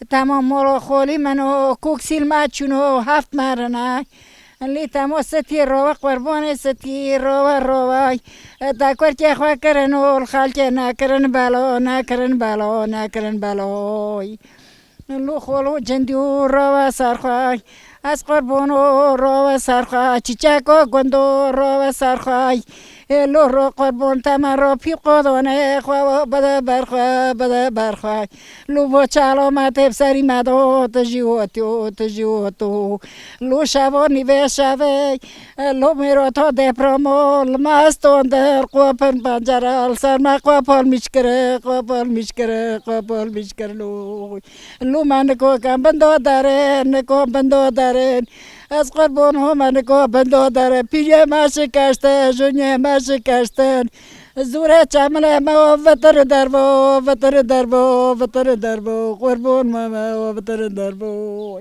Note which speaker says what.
Speaker 1: تمام مرا خولی منو کوکسیل مچونو هفت مرنه لی تمام ستی رو قربان ستی رو تکر که خواه کرن و خالک نکرن بلا نکرن بلای لو خلو جندو رو سرخواه از قربان رو سرخواه چیچکا گندو رو سرخواه لو رو قربان تمر رو پی قدانه خواه بده برخواه لو با چلامت بسری مدو تجیوتو لو شبانی به شبه لو میرو تا دپرامول مستون در قوپن پنجرال سرما قوپال میشکره لو من کو کم بندو دارن از قربان ها من کو بندو داره پیه ما شکسته جونیه ما شکستن زوره چمنه ما وتر دربو قربان ما وتر دربو